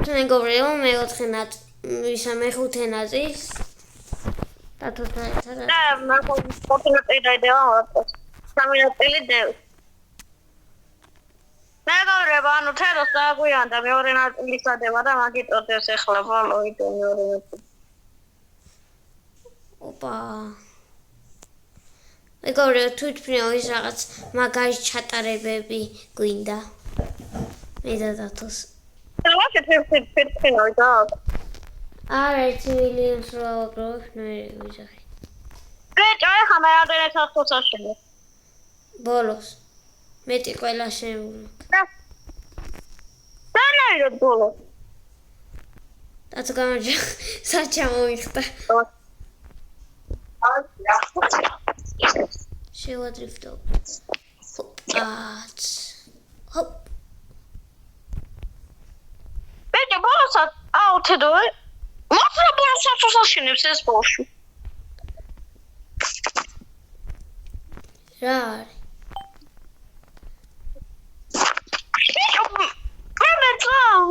მეგობრებო, მეოთხე ისა მეხუთე ნაწის დათოთა ერთად. მოგინაწილე დაიდება. 3 ნაწილი დევს. მეგობრებო, ანუ თეროს დააგვიანდა მეორე ნაწილის დადება და მაგიტოდეს ახლა ბოლოიდან მეორე ნაწილი. ოპა. მეგობრებო, თვითმფრინავ ის რაღაც მაგარი ჩატარებები გვინდა. მე და დათოს. რა თვითმფრინავი და? არა 1 მილიონს რა ვაგროვებ მე ვიზახი. ბიჭო, ეხლა მე რამდენად ახსოვსაშენე. ბოლოს. მეტი ყველა შემოვიდა. დანაირად ბოლოს. დათო გამარჯობა. საჩამო მიხდა. შევადრიფტო. ჰოპ. ბიჭო, ბოლოსაც აუთედოე. მოხდა ბოლოსაც უსაშენებს ეს ბოლში. რა არის?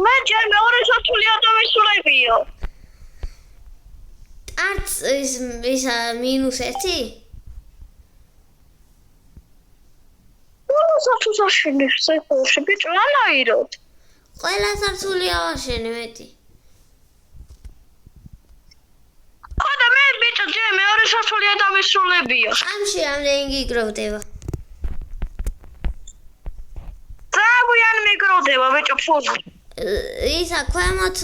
მე ჯერ მეორე სართული ადამიანებია. არც ისა -1? ბოლოსაც უსაშენებს ეს ბოლში, ბიჭო, რანაირად? ყველა სართული ავაშენე მეტი. ხოდა მე ბიჭო ჯერ მეორე სართული ადამიანებია. ამში რამდენი გიგროვდება? ძალიან მიგროვდება ბიჭო ფული. ისა ქვემოთ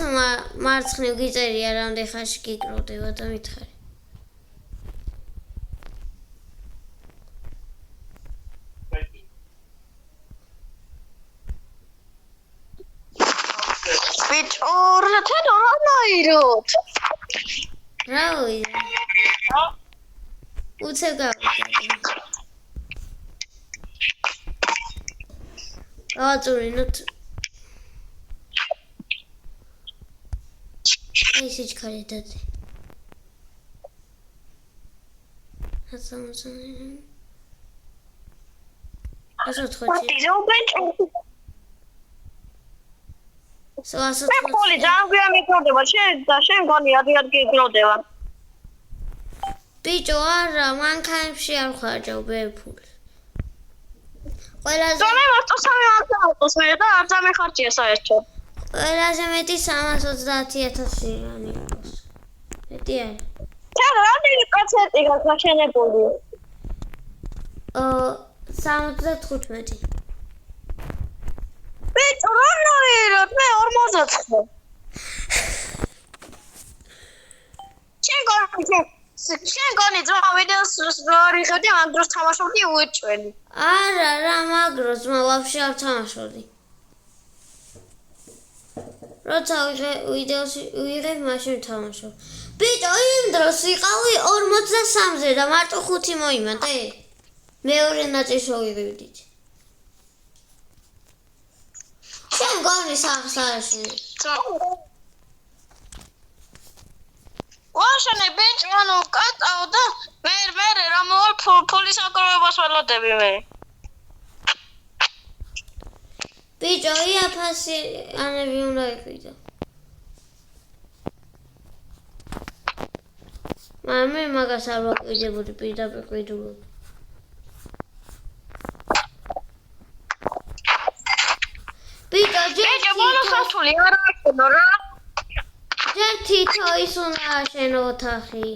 მარცხნივ გიწერია რამდენი ხანში გიგროვდება და მითხარი. ბიჭო, რა თქმა რანაირად? რა ვიდა? უცებ გავიდა. ავაწურინოთ. აი სიჩქარე დადე. ასოთ ხოჭი. ასოთ მე ფული ძალიან მიგროვდება, შენ გონი ადიად გიგროვდება. ბიჭო, არა, მანქანებში არ ხარჯავ ბევრ ფულს. ყველაზე მე მარტო 3 ავტოს მე და არ დამეხარჯია საერთოდ. ყველაზე მეტი 330,000 რანი აქვს. მეტი არის. თან რამდენი პროცენტი გაშენებული? 75. ბიჭო, რანაირად? მე 49. შენ გონი ძმა ვიდეოს რო რიხევდი ამ დროს თამაშობდი უეჭველი. არა, რა მაგროს, მე ვაფშე არ თამაშობდი. როცა ვიდეოს ვიღებ, მაშინ თამაშობ. ბიჭო, იმ დროს ვიყავი 43-ზე და მარტო 5 მოიმატე. მეორე ნაწილს ვიღებდით. შენ გონი სახსარში. ვაშენე ბიჭო, ანუ კატაო და მე რა მოვალ ფულის აკროვებას ველოდები მე. ბიჭო, იაფასი ანები უნდა იყიდო. მე მაგას არ ვაკვირდებოდი პირდაპირ ყვიდულობ. ბიჭო, ბოლოს სართული არ აშენო რა. ჯერ თითო ის უნდა აშენო ოთახი.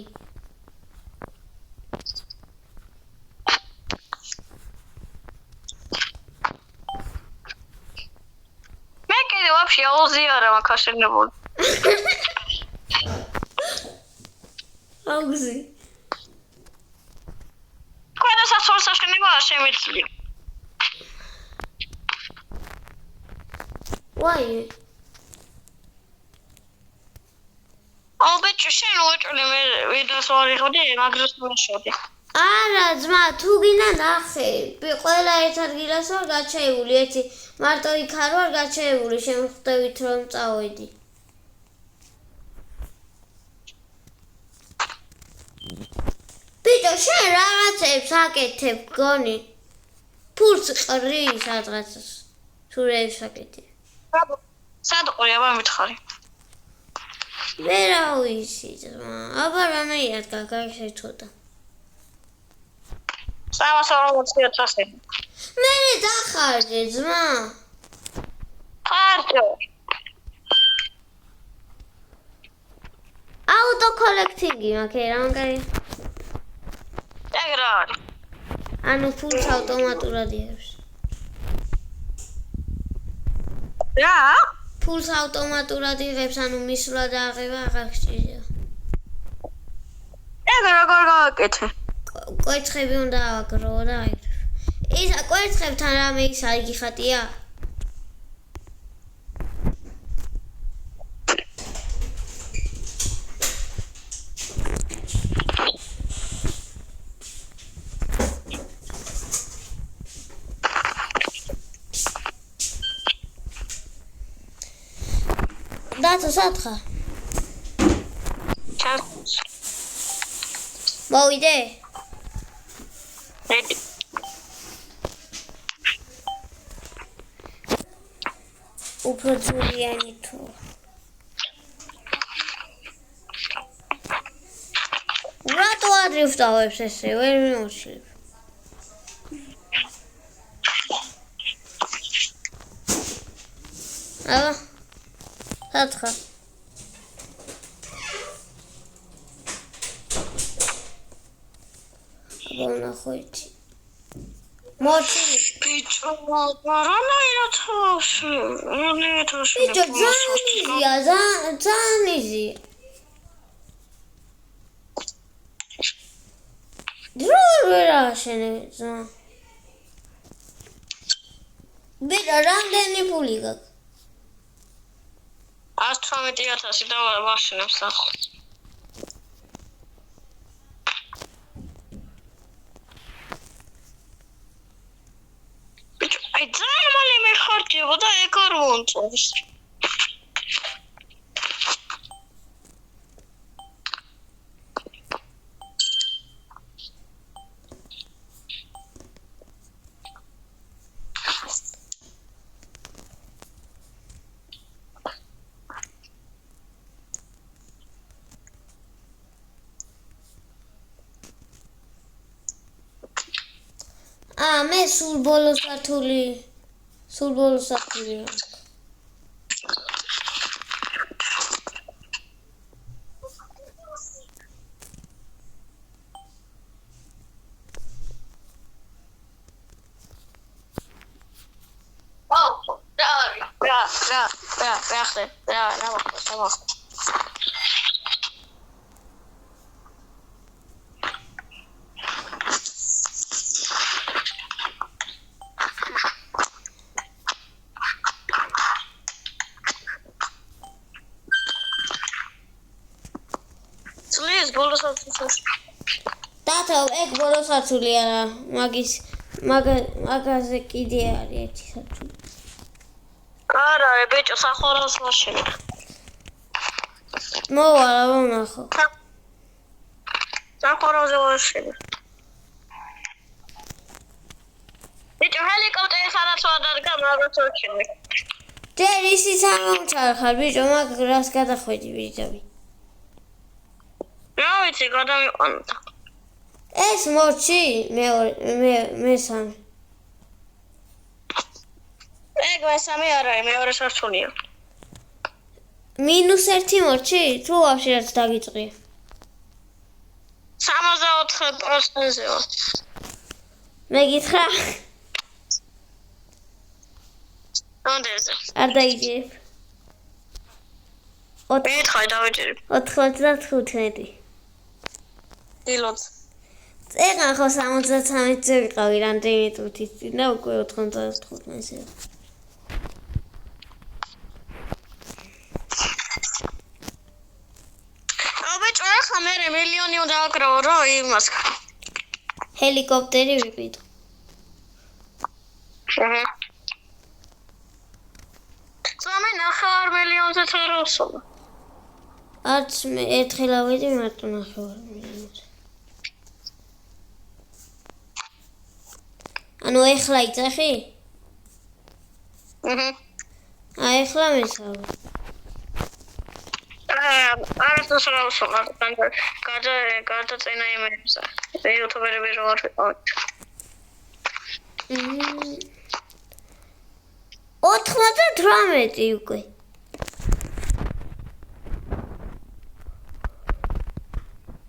მე კიდე ვაფშე აუზი არა მაქვს აშენებული. აუზი. ყველა სართულს აშენება შემიძლია. ვაი. აუ ბიჭო, შენ უეჭველი მე ვიდეოს ვარიხავდი, მაგროს ვაშავდი. არა, ძმა, თუ გინდა ნახე. ყველა ერთ ადგილას ვარ გაჩაებული, ერთი მარტო იქ არ ვარ გაჩაებული, შემხვდებით რომ წავედი. ბიჭო, შენ რაღაცებს აკეთებ, გონი. ფულს ყრი სადღაც. თუ რეის აკეთებ. სად ყურია მითხარი? მე რა ვიცი ძმა. აბა რამეიად გაგაიხეცოდა. 340.000. მე დახარჯე ძმა. ხარჯო. აუტო კოლექტინგი მაქვს რამგარი. ეგ რა არის? ანუ ფულს ავტომატურად იღებს. რა? ფულს ავტომატურად იღებს, ანუ მისვლა და აღება აღარ გჭირდება. ეგ როგორ გავაკეთე? კვერცხები უნდა ავაგრო და აიღებ. ის კვერცხებთან რამე ის აიგი ხატია? დათო სათხა. ჩას. მოვიდე? რედი. უფრო ძვირიანი თუ. რატო ადრე ვსწავლებს ესე? ვერ მივუჩლებ. აბა სათხა. აბა ნახოითი. მოჩი. ბიჭო, რანაირად ხავში? ბიჭო, ძალიან იზია. ვერ აშენე ძმა. ბიჭო, რამდენი ფული გაქვს? 118.000 და ვაშენებ სახლს. ბიჭო, აი ძალიან მალე მეხარჯებო და ეგ არ მომწონს. მე სულ ბოლო სართული. სულ ბოლო სართულია. რა. დათო, ეგ ბოლო სართული არა. მაგაზე კიდე არის ერთი სართული. არა, ბიჭო, სახოროს ვაშენებ. მოვალ, ვნახო. სახოროზე ვაშენებ. ბიჭო, ჰელიკოპტერის არაც ვადარგა, მაგას ვაშენებ. ჯერ ისიც არ მომჩარხარ, ბიჭო, მაგ რას გადახვედი ბიჭები. რა ვიცი, გადამიყვანდა. ეს მოჩი, მესამე. ეგ მესამე არ არის, მეორე სართულია. -1 მოჩი? თუ ვაფშე რაც დაგიწყია. 64%-ზე. მე გითხრა? რამდენზე? არ დაიჯერებ. მითხარი დავიჯერებ. 95. დილოც. წეგან ხო 73-ზე ვიყავი რამდენი თუთი და უკვე 95-ზე. ბიჭო, ახლა მე მილიონი უნდა აკრავო რა იმას. ჰელიკოპტერი ვიყიდო. სამე 9 მილიონზე თოროსო. არც მე ერთხელ ავედი მარტო 9 მილიონზე. ანუ ეხლა იწახი? აი ახლა მესავე. არასდროს რა უსვამთ გადაწენა იმეებზე. იუთუბერები რო არ ვიყავით. 98 უკვე.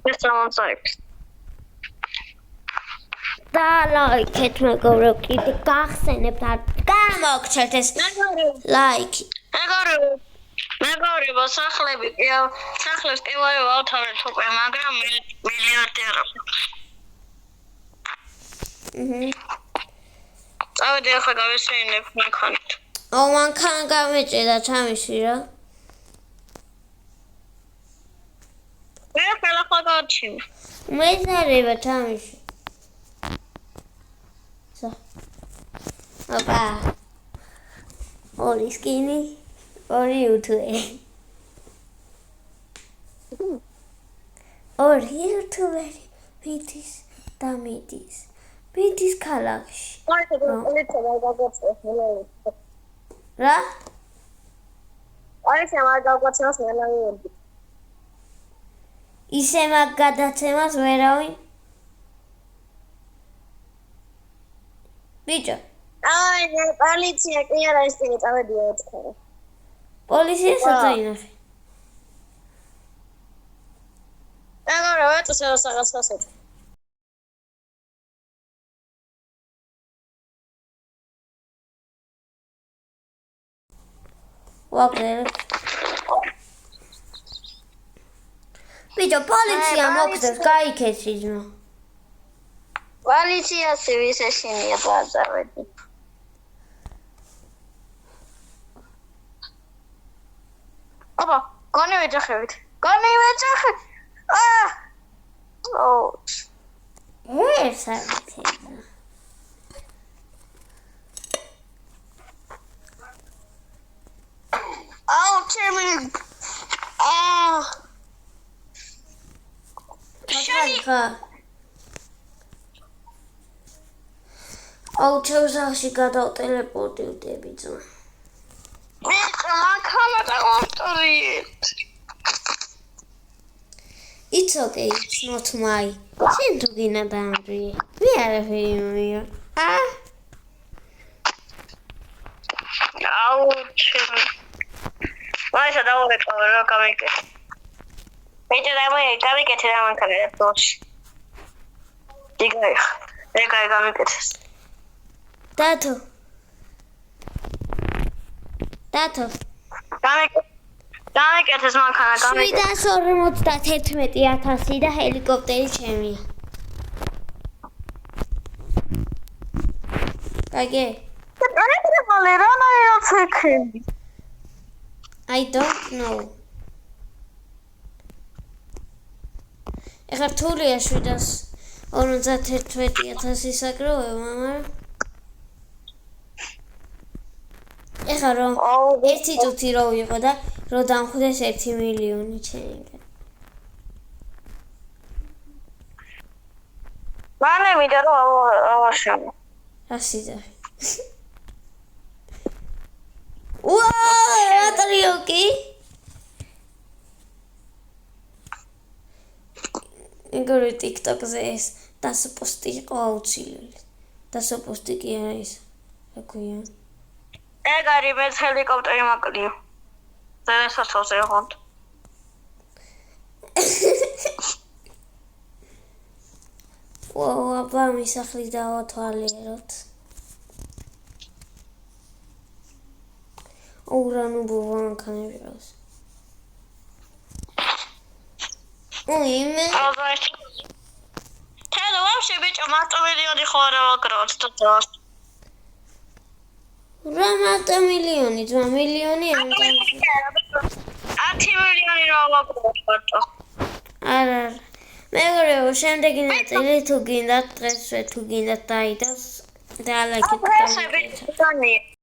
ეს მომწაიქს. და ლაიქეთ მეგობრებო, კიდე გახსენებთ არ გამოგჩერთ ეს ლაიქი. მეგობრებო, სახლებს კი ვავთავრეთ უკვე, მაგრამ მილიარდი არ აქვს. წავედი ახლა გავესეინებ მანქანით. მანქანა გამეჭედა ჩამიში რა. მე ახლა გავჩინე. მეზარება ჩამიში. ოპა. ორი სკინი, ორი YouTube. ორი YouTube-ერი მიდის და მიდის. მიდის ქალაქში. რა? ისე მაგ გადაცემას ვერავინ? ბიჭო. აი, პოლიცია კი არა ის ტიპი წავედია ეცხარა. პოლიცია საწაინახე. აგორა ვაწესე რაღაც ასეთ. ვაგდერ. ბიჭო, პოლიცია მოგწევს, გაიქეთ სიზმო. პოლიციას ვის ეშინია დაწავედი. აბა, განივეჯახებით. ესეთი. აუ, ჩემი. ხა. აუ, ჩავზაში გადავტელეპორტივდები ძმა. მანქანა დავამტვრიეთ. It's okay, it's not my. შენ თუ გინდა დაამტვრიე. მე არაფერი მომია. აუ, ჩემი. მაისა დავუყევ რა გამიკეთე. მეჭა გამიკეთე რა მანქანა დოში. ეგაი გამიკეთე. დათო. გამიკეთეს მანქანა, გამიკეთე. 751,000 და ჰელიკოპტერი ჩემია. კაიგე? I don't know. ეხლა რთულია 751,000 საკროება, მაგრამ ეხლა რომ ერთი წუთი რო ვიყო და რო დამხვდეს 1 მილიონი ჩემი. მანე მიდა რომ ავაშალო. ასიდა. ვაუ, ატრიოკი. ეგორი TikTok-ზე ეს დასაპოსტი იყო აუცილებელი. დასაპოსტი კი არა ის. რა ქვია? ეგ არის მეც ჰელიკოპტერი მაკლია. ზედასასოზე ხონთ. ვაუ, აბა მისახლი დავათვალიეროთ. ურანუ ბოვანქანები რას. იმე. თელა ვაფშე ბიჭო მარტო მილიონი ხო არა ვაკრავთ თოთოს. რა მარტო მილიონი, ძმა მილიონი ამიტომ. 10 მილიონი რა ვაკრავთ მარტო. არა. მეგრეო, შემდეგი ნაწილი თუ გინდათ დღესვე თუ გინდათ დაიდოს და ლაიქით.